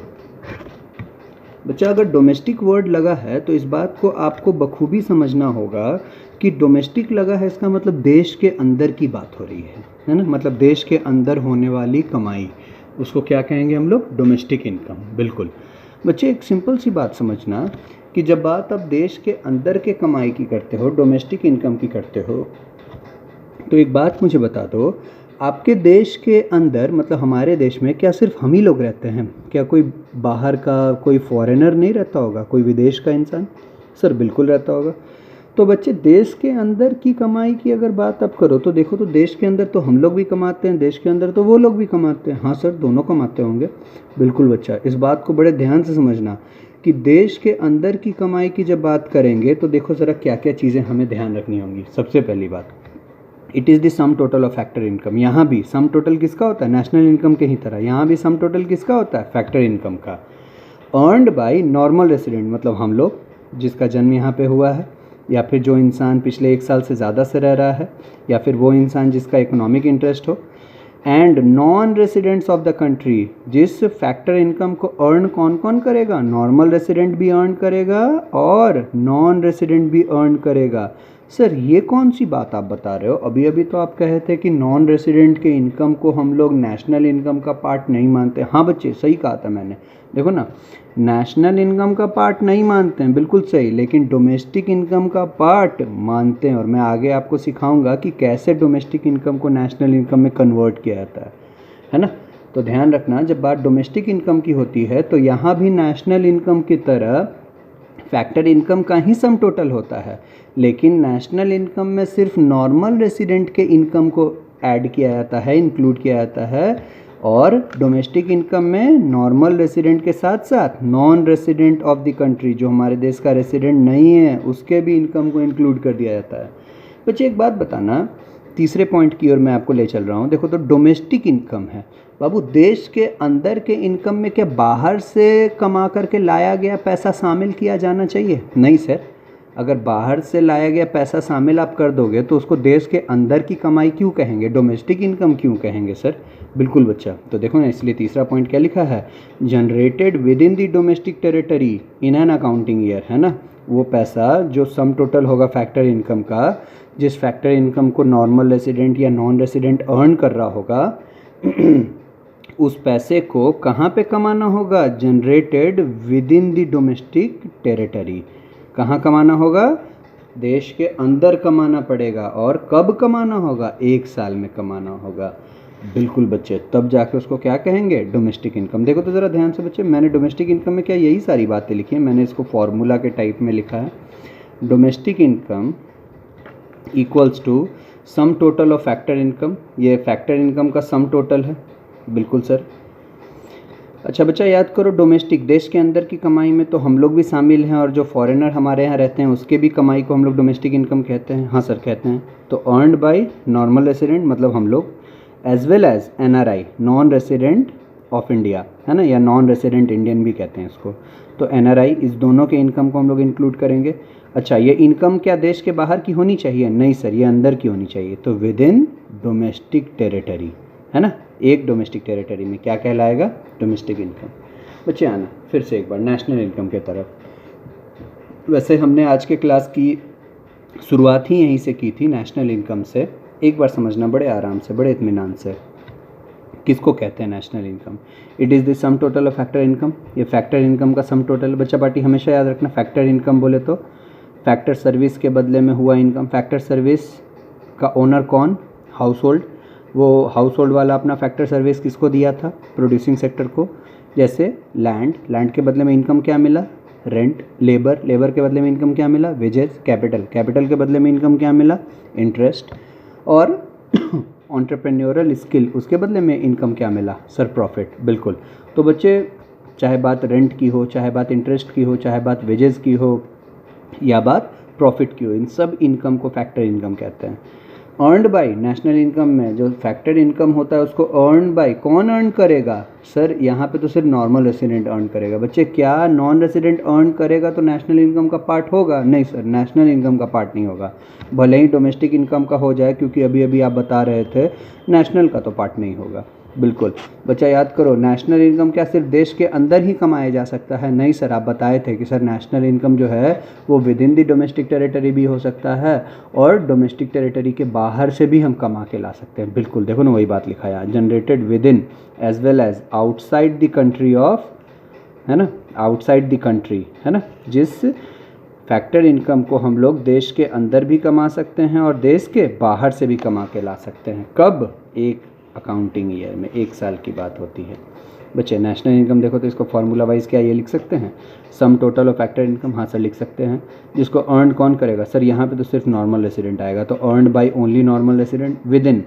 बच्चा, अगर डोमेस्टिक वर्ड लगा है तो इस बात को आपको बखूबी समझना होगा कि डोमेस्टिक लगा है, इसका मतलब देश के अंदर की बात हो रही है ना। मतलब देश के अंदर होने वाली कमाई, उसको क्या कहेंगे हम लोग? Domestic income. बिल्कुल बच्चे, एक सिंपल सी बात समझना कि जब बात आप देश के अंदर के कमाई की करते हो, डोमेस्टिक इनकम की करते हो, तो एक बात मुझे बता दो, आपके देश के अंदर, मतलब हमारे देश में, क्या सिर्फ हम ही लोग रहते हैं? क्या कोई बाहर का कोई फॉरेनर नहीं रहता होगा, कोई विदेश का इंसान? सर बिल्कुल रहता होगा। तो बच्चे, देश के अंदर की कमाई की अगर बात आप करो तो देखो, तो देश के अंदर तो हम लोग भी कमाते हैं, देश के अंदर तो वो लोग भी कमाते हैं। हाँ सर, दोनों कमाते होंगे। बिल्कुल बच्चा, इस बात को बड़े ध्यान से समझना कि देश के अंदर की कमाई की जब बात करेंगे तो देखो ज़रा क्या क्या चीज़ें हमें ध्यान रखनी होंगी। सबसे पहली बात, it is the some total of factor income. यहाँ भी सम टोटल किसका होता है? नेशनल इनकम के ही तरह यहाँ भी सम टोटल किसका होता है? फैक्टर इनकम का। अर्नड बाय नॉर्मल रेसिडेंट, मतलब हम लोग जिसका जन्म यहाँ पे हुआ है, या फिर जो इंसान पिछले 1 साल से ज़्यादा से रह रहा है, या फिर वो इंसान जिसका इकोनॉमिक इंटरेस्ट हो। And non residents of the country, जिस फैक्टर इनकम को अर्न कौन कौन करेगा? नॉर्मल रेसिडेंट भी अर्न करेगा और नॉन रेसिडेंट भी अर्न करेगा। सर ये कौन सी बात आप बता रहे हो? अभी अभी तो आप कहे थे कि नॉन रेसिडेंट के इनकम को हम लोग नेशनल इनकम का पार्ट नहीं मानते। हाँ बच्चे, सही कहा था मैंने। देखो ना, नेशनल इनकम का पार्ट नहीं मानते हैं, बिल्कुल सही, लेकिन डोमेस्टिक इनकम का पार्ट मानते हैं। और मैं आगे आपको सिखाऊंगा कि कैसे डोमेस्टिक इनकम को नेशनल इनकम में कन्वर्ट किया जाता है ना। तो ध्यान रखना, जब बात डोमेस्टिक इनकम की होती है तो यहाँ भी नेशनल इनकम की तरह फैक्टर इनकम का ही सम टोटल होता है, लेकिन नेशनल इनकम में सिर्फ नॉर्मल रेसिडेंट के इनकम को ऐड किया जाता है, इंक्लूड किया जाता है। और डोमेस्टिक इनकम में नॉर्मल रेसिडेंट के साथ साथ non resident of the country, जो हमारे देश का रेसिडेंट नहीं है, उसके भी इनकम को इंक्लूड कर दिया जाता है। बच्चे एक बात बताना, तीसरे पॉइंट की ओर मैं आपको ले चल रहा हूँ। देखो, तो डोमेस्टिक इनकम है बाबू, देश के अंदर के इनकम में क्या बाहर से कमा करके लाया गया पैसा शामिल किया जाना चाहिए? नहीं सर, अगर बाहर से लाया गया पैसा शामिल आप कर दोगे तो उसको देश के अंदर की कमाई क्यों कहेंगे, डोमेस्टिक इनकम क्यों कहेंगे सर? बिल्कुल बच्चा, तो देखो ना, इसलिए तीसरा पॉइंट क्या लिखा है, generated within the domestic territory in an accounting year, है ना। वो पैसा जो सम टोटल होगा फैक्टर इनकम का, जिस फैक्टर इनकम को नॉर्मल रेसिडेंट या नॉन रेसिडेंट अर्न कर रहा होगा उस पैसे को कहाँ पे कमाना होगा? Generated within the domestic territory. कहाँ कमाना होगा? देश के अंदर कमाना पड़ेगा। और कब कमाना होगा? 1 साल में कमाना होगा। बिल्कुल बच्चे, तब जाके उसको क्या कहेंगे? Domestic income. देखो तो ज़रा ध्यान से बच्चे, मैंने डोमेस्टिक इनकम में क्या यही सारी बातें लिखी हैं, मैंने इसको फॉर्मूला के टाइप में लिखा है। Domestic income equals to sum total of factor income. ये फैक्टर इनकम का सम टोटल है। बिल्कुल सर। अच्छा बच्चा, याद करो, डोमेस्टिक देश के अंदर की कमाई में तो हम लोग भी शामिल हैं, और जो फॉरेनर हमारे यहाँ रहते हैं उसके भी कमाई को हम लोग डोमेस्टिक इनकम कहते हैं। हाँ सर, कहते हैं। तो अर्नड बाय नॉर्मल रेसिडेंट, मतलब हम लोग, as well as NRI, non resident of India, है ना, या नॉन रेसिडेंट इंडियन भी कहते हैं इसको। तो NRI, इस दोनों के इनकम को हम लोग इंक्लूड करेंगे। अच्छा, ये इनकम क्या देश के बाहर की होनी चाहिए? नहीं सर, ये अंदर की होनी चाहिए। तो विद इन डोमेस्टिक टेरिटरी, है ना, एक डोमेस्टिक टेरिटरी में क्या कहलाएगा? Domestic income. बच्चे आना फिर से एक बार नेशनल इनकम के तरफ। वैसे हमने आज के क्लास की शुरुआत ही यहीं से की थी, नेशनल इनकम से। एक बार समझना बड़े आराम से, बड़े इत्मीनान से, किसको कहते हैं national income? It is the some total of factor income. ये फैक्टर इनकम का सम टोटल। बच्चा पार्टी हमेशा याद रखना, फैक्टर इनकम बोले तो फैक्टर सर्विस के बदले में हुआ इनकम। फैक्टर सर्विस का ओनर कौन? House hold. वो हाउस होल्ड वाला अपना फैक्टर सर्विस किसको दिया था? प्रोड्यूसिंग सेक्टर को। जैसे लैंड के बदले में इनकम क्या मिला? रेंट। लेबर के बदले में इनकम क्या मिला? वेजेस। कैपिटल के बदले में इनकम क्या मिला? इंटरेस्ट। और एंटरप्रेन्योरल स्किल, उसके बदले में इनकम क्या मिला? Sir, profit. बिल्कुल। तो बच्चे, चाहे बात रेंट की हो, चाहे बात इंटरेस्ट की हो, चाहे बात वेजेस की हो, या बात प्रॉफिट की हो, इन सब इनकम को फैक्टर इनकम कहते हैं। अर्नड बाय, नेशनल इनकम में जो फैक्टर इनकम होता है उसको अर्न बाय कौन अर्न करेगा? सर, यहाँ पे तो सिर्फ नॉर्मल रेसिडेंट अर्न करेगा। बच्चे, क्या नॉन रेसिडेंट अर्न करेगा तो नेशनल इनकम का पार्ट होगा? नहीं सर, नेशनल इनकम का पार्ट नहीं होगा। भले ही डोमेस्टिक इनकम का हो जाए, क्योंकि अभी अभी आप बता रहे थे नेशनल का तो पार्ट नहीं होगा। बिल्कुल बच्चा, याद करो, नेशनल इनकम क्या सिर्फ देश के अंदर ही कमाया जा सकता है? नहीं सर, आप बताए थे कि सर नेशनल इनकम जो है वो with in the domestic territory भी हो सकता है, और डोमेस्टिक टेरिटरी के बाहर से भी हम कमा के ला सकते हैं। बिल्कुल, देखो ना, वही बात लिखा है, generated within as well as outside the country of, है ना, आउटसाइड द कंट्री, है ना। जिस फैक्टर इनकम को हम लोग देश के अंदर भी कमा सकते हैं और देश के बाहर से भी कमा के ला सकते हैं। कब? एक अकाउंटिंग ईयर में, 1 साल की बात होती है। बच्चे, नेशनल इनकम देखो तो इसको फार्मूला वाइज क्या ये लिख सकते हैं? सम टोटल ऑफ फैक्टर इनकम। हाँ सर, लिख सकते हैं। जिसको अर्न कौन करेगा? सर, यहाँ पे तो सिर्फ नॉर्मल रेसिडेंट आएगा, तो earned by only normal resident within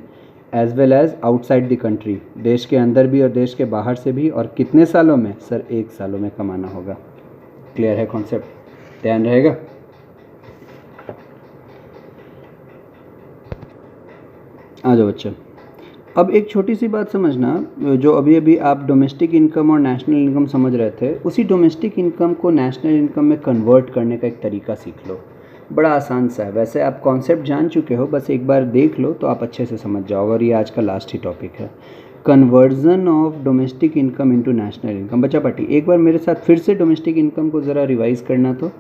as well as outside the country, देश के अंदर भी और देश के बाहर से भी। और कितने सालों में? सर, 1 सालों में कमाना होगा। क्लियर है कॉन्सेप्ट? ध्यान रहेगा। आ जाओ बच्चे, अब एक छोटी सी बात समझना, जो अभी अभी आप डोमेस्टिक इनकम और नेशनल इनकम समझ रहे थे, उसी डोमेस्टिक इनकम को नेशनल इनकम में कन्वर्ट करने का एक तरीका सीख लो। बड़ा आसान सा है। वैसे आप कॉन्सेप्ट जान चुके हो, बस एक बार देख लो तो आप अच्छे से समझ जाओगे। और ये आज का लास्ट ही टॉपिक है, conversion of domestic income into national income. बच्चा पार्टी, एक बार मेरे साथ फिर से डोमेस्टिक इनकम को ज़रा रिवाइज़ करना। तो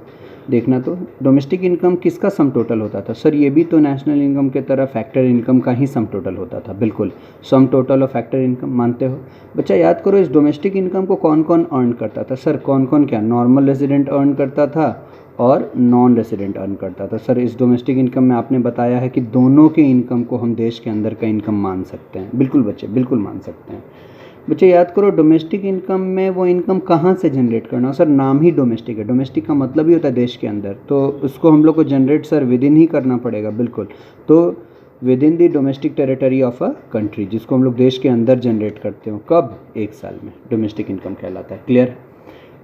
देखना तो डोमेस्टिक इनकम किसका सम टोटल होता था सर, ये भी तो नेशनल इनकम के तरह फैक्टर इनकम का ही सम टोटल होता था, बिल्कुल सम टोटल ऑफ फैक्टर इनकम मानते हो। बच्चा याद करो इस डोमेस्टिक इनकम को कौन कौन अर्न करता था सर, कौन कौन, क्या नॉर्मल रेजिडेंट अर्न करता था और नॉन रेजिडेंट अर्न करता था। सर इस डोमेस्टिक इनकम में आपने बताया है कि दोनों के इनकम को हम देश के अंदर का इनकम मान सकते हैं, बिल्कुल बच्चे बिल्कुल मान सकते हैं। बच्चे याद करो डोमेस्टिक इनकम में वो इनकम कहाँ से जनरेट करना, सर नाम ही डोमेस्टिक है, डोमेस्टिक का मतलब ही होता है देश के अंदर, तो उसको हम लोग को जनरेट सर विद इन ही करना पड़ेगा, बिल्कुल। तो with in the domestic territory of a country, जिसको हम लोग देश के अंदर जनरेट करते हो, कब, 1 साल में, डोमेस्टिक इनकम कहलाता है। क्लियर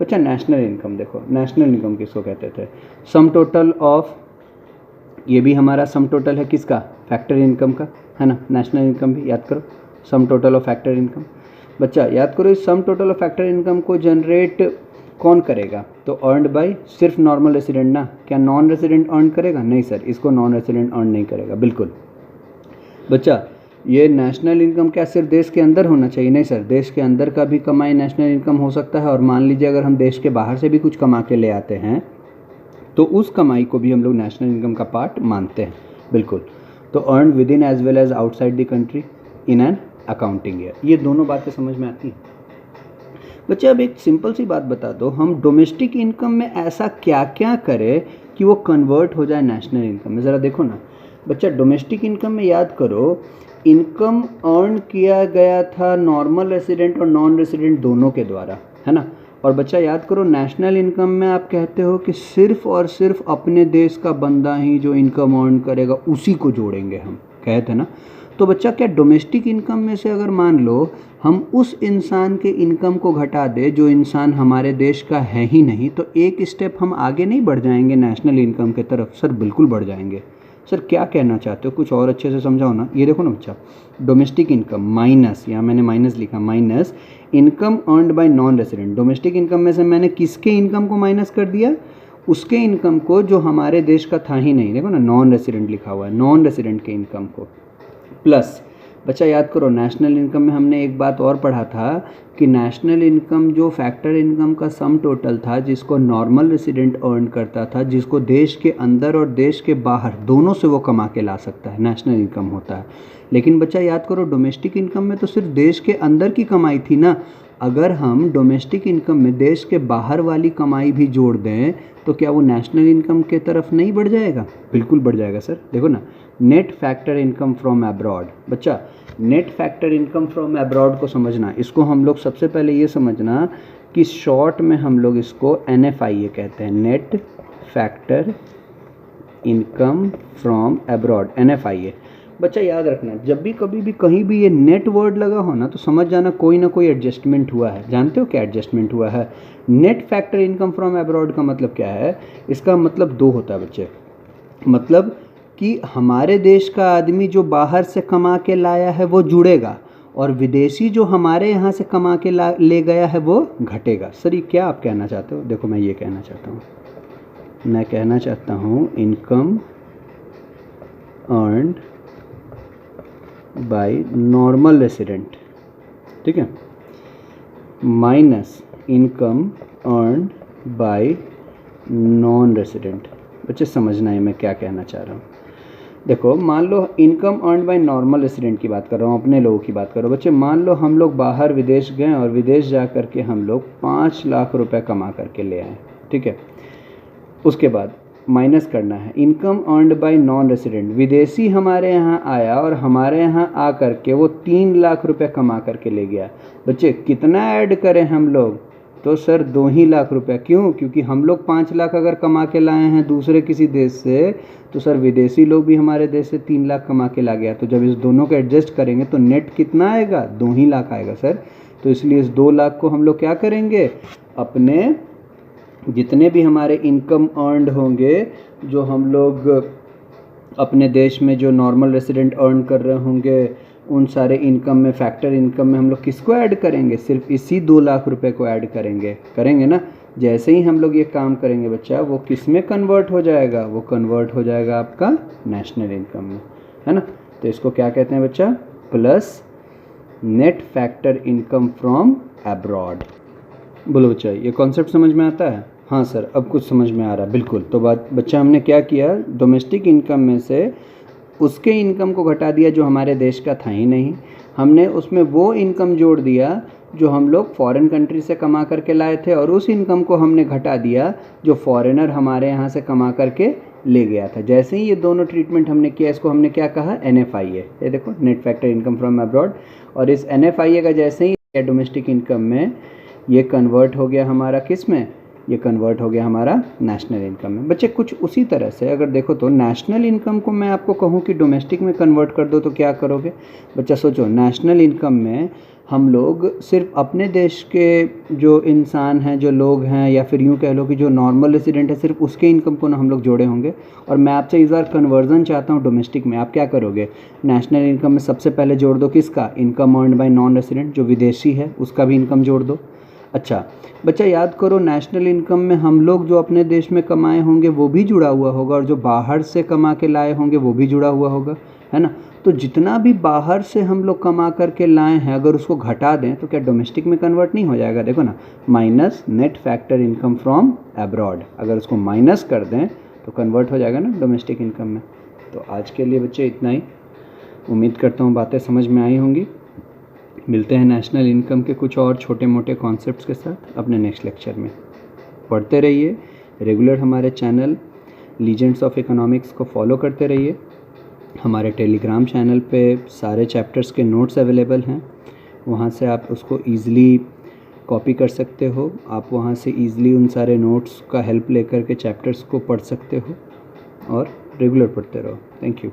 बच्चा। नेशनल इनकम देखो, नेशनल इनकम किसको कहते थे, सम टोटल ऑफ, ये भी हमारा सम टोटल है किसका, फैक्टर इनकम का, है ना। नेशनल इनकम भी याद करो, सम टोटल ऑफ फैक्टर इनकम। बच्चा याद करो इस सम टोटल ऑफ फैक्टर इनकम को जनरेट कौन करेगा, तो अर्नड बाय सिर्फ नॉर्मल रेसिडेंट ना, क्या नॉन रेसिडेंट अर्न करेगा, नहीं सर, इसको नॉन रेसिडेंट अर्न नहीं करेगा, बिल्कुल। बच्चा ये नेशनल इनकम क्या सिर्फ देश के अंदर होना चाहिए, नहीं सर, देश के अंदर का भी कमाई नेशनल इनकम हो सकता है, और मान लीजिए अगर हम देश के बाहर से भी कुछ कमा के ले आते हैं तो उस कमाई को भी हम लोग नेशनल इनकम का पार्ट मानते हैं, बिल्कुल। तो earn within as well as outside the country in an accounting year, ये दोनों बातें समझ में आती हैं। बच्चे अब एक सिंपल सी बात बता दो, हम डोमेस्टिक इनकम में ऐसा क्या क्या करें कि वो कन्वर्ट हो जाए नेशनल इनकम में, ज़रा देखो ना। बच्चा डोमेस्टिक इनकम में याद करो इनकम अर्न किया गया था नॉर्मल रेसिडेंट और नॉन रेसिडेंट दोनों के द्वारा, है ना। और बच्चा याद करो नेशनल इनकम में आप कहते हो कि सिर्फ और सिर्फ अपने देश का बंदा ही जो इनकम अर्न करेगा उसी को जोड़ेंगे, हम कहते हैं ना। तो बच्चा क्या डोमेस्टिक इनकम में से अगर मान लो हम उस इंसान के इनकम को घटा दे जो इंसान हमारे देश का है ही नहीं, तो एक स्टेप हम आगे नहीं बढ़ जाएंगे नेशनल इनकम की तरफ, सर बिल्कुल बढ़ जाएंगे। सर क्या कहना चाहते हो, कुछ और अच्छे से समझाओ ना। ये देखो ना बच्चा, डोमेस्टिक इनकम माइनस, यहाँ मैंने माइनस लिखा, minus income earned bye non resident. Domestic income में से मैंने किसके इनकम को माइनस कर दिया, उसके इनकम को जो हमारे देश का था ही नहीं, देखो ना नॉन रेसिडेंट लिखा हुआ है, नॉन रेसिडेंट के इनकम को, प्लस बच्चा याद करो नेशनल इनकम में हमने एक बात और पढ़ा था कि नेशनल इनकम जो फैक्टर इनकम का सम टोटल था, जिसको नॉर्मल रेसिडेंट अर्न करता था, जिसको देश के अंदर और देश के बाहर दोनों से वो कमा के ला सकता है, नेशनल इनकम होता है। लेकिन बच्चा याद करो डोमेस्टिक इनकम में तो सिर्फ देश के अंदर की कमाई थी ना, अगर हम डोमेस्टिक इनकम में देश के बाहर वाली कमाई भी जोड़ दें तो क्या वो नेशनल इनकम के तरफ नहीं बढ़ जाएगा, बिल्कुल बढ़ जाएगा सर। देखो ना net factor income from abroad, बच्चा net factor income from abroad को समझना, इसको हम लोग सबसे पहले ये समझना कि शॉर्ट में हम लोग इसको NFIA कहते हैं, net factor income from abroad, NFIA। बच्चा याद रखना जब भी कभी भी कहीं भी ये नेट वर्ड लगा हो ना तो समझ जाना कोई ना कोई एडजस्टमेंट हुआ है। जानते हो क्या एडजस्टमेंट हुआ है? Net factor income from abroad का मतलब क्या है? इसका मतलब दो होता है बच्चे, मतलब कि हमारे देश का आदमी जो बाहर से कमा के लाया है वो जुड़ेगा और विदेशी जो हमारे यहाँ से कमा के ले गया है वो घटेगा। सर ये क्या आप कहना चाहते हो? देखो मैं ये कहना चाहता हूँ, मैं कहना चाहता हूँ income earned by normal resident, ठीक है, minus income earned bye non resident. बच्चे समझना है मैं क्या कहना चाह रहा हूँ। देखो मान low income earned by normal resident की बात कर रहा हूँ, अपने लोगों की बात कर रहा हूँ। बच्चे मान लो हम लोग बाहर विदेश गए और विदेश जा कर के हम लोग 5 लाख रुपए कमा करके ले आए, ठीक है। उसके बाद माइनस करना है income earned bye non resident, विदेशी हमारे यहाँ आया और हमारे यहाँ आ कर के वो 3 लाख रुपए कमा करके ले गया। बच्चे कितना ऐड करें हम लोग? तो सर 2 ही लाख रुपए। क्यों? क्योंकि हम लोग 5 लाख अगर कमा के लाए हैं दूसरे किसी देश से, तो सर विदेशी लोग भी हमारे देश से 3 लाख कमा के ला गया। तो जब इस दोनों को एडजस्ट करेंगे तो नेट कितना आएगा? 2 ही लाख आएगा सर। तो इसलिए इस 2 लाख को हम लोग क्या करेंगे, अपने जितने भी हमारे इनकम अर्नड होंगे, जो हम लोग अपने देश में जो नॉर्मल रेसिडेंट अर्न कर रहे होंगे, उन सारे इनकम में, फैक्टर इनकम में हम लोग किसको ऐड करेंगे? सिर्फ इसी 2 लाख रुपए को ऐड करेंगे ना। जैसे ही हम लोग ये काम करेंगे बच्चा, वो किस में कन्वर्ट हो जाएगा? वो कन्वर्ट हो जाएगा आपका नेशनल इनकम में, है ना। तो इसको क्या कहते हैं बच्चा? Plus net factor income from abroad. बोलो बच्चा ये कॉन्सेप्ट समझ में आता है? हाँ सर, अब कुछ समझ में आ रहा है, बिल्कुल। तो बच्चा हमने क्या किया, डोमेस्टिक इनकम में से उसके इनकम को घटा दिया जो हमारे देश का था ही नहीं, हमने उसमें वो इनकम जोड़ दिया जो हम लोग फॉरेन कंट्री से कमा करके लाए थे, और उस इनकम को हमने घटा दिया जो फॉरेनर हमारे यहाँ से कमा करके ले गया था। जैसे ही ये दोनों ट्रीटमेंट हमने किया, इसको हमने क्या कहा, NFIA। ये देखो, net factor income from abroad. और इस NFIA का जैसे ही डोमेस्टिक इनकम में ये कन्वर्ट हो गया हमारा किस में, ये कन्वर्ट हो गया हमारा नेशनल इनकम में। बच्चे कुछ उसी तरह से अगर देखो तो नेशनल इनकम को मैं आपको कहूँ कि डोमेस्टिक में कन्वर्ट कर दो तो क्या करोगे। बच्चा सोचो, नेशनल इनकम में हम लोग सिर्फ अपने देश के जो इंसान हैं, जो लोग हैं, या फिर यूँ कह लो कि जो नॉर्मल रेसिडेंट है, सिर्फ उसके इनकम को ना हम लोग जोड़े होंगे। और मैं आपसे इस बार कन्वर्जन चाहता हूँ डोमेस्टिक में। आप क्या करोगे, नेशनल इनकम में सबसे पहले जोड़ दो किसका, income earned bye non resident, जो विदेशी है उसका भी इनकम जोड़ दो। अच्छा बच्चा याद करो, नेशनल इनकम में हम लोग जो अपने देश में कमाए होंगे वो भी जुड़ा हुआ होगा, और जो बाहर से कमा के लाए होंगे वो भी जुड़ा हुआ होगा, है ना। तो जितना भी बाहर से हम लोग कमा करके लाए हैं, अगर उसको घटा दें तो क्या डोमेस्टिक में कन्वर्ट नहीं हो जाएगा। देखो ना, minus net factor income from abroad, अगर उसको माइनस कर दें तो कन्वर्ट हो जाएगा ना डोमेस्टिक इनकम में। तो आज के लिए बच्चे इतना ही। उम्मीद करता हूँ बातें समझ में आई होंगी। मिलते हैं नेशनल इनकम के कुछ और छोटे मोटे कॉन्सेप्ट्स के साथ अपने नेक्स्ट लेक्चर में। पढ़ते रहिए, रेगुलर हमारे चैनल लीजेंड्स ऑफ इकोनॉमिक्स को फॉलो करते रहिए। हमारे टेलीग्राम चैनल पे सारे चैप्टर्स के नोट्स अवेलेबल हैं, वहाँ से आप उसको ईज़िली कॉपी कर सकते हो। आप वहाँ से ईज़िली उन सारे नोट्स का हेल्प लेकर के चैप्टर्स को पढ़ सकते हो, और रेगुलर पढ़ते रहो। Thank you.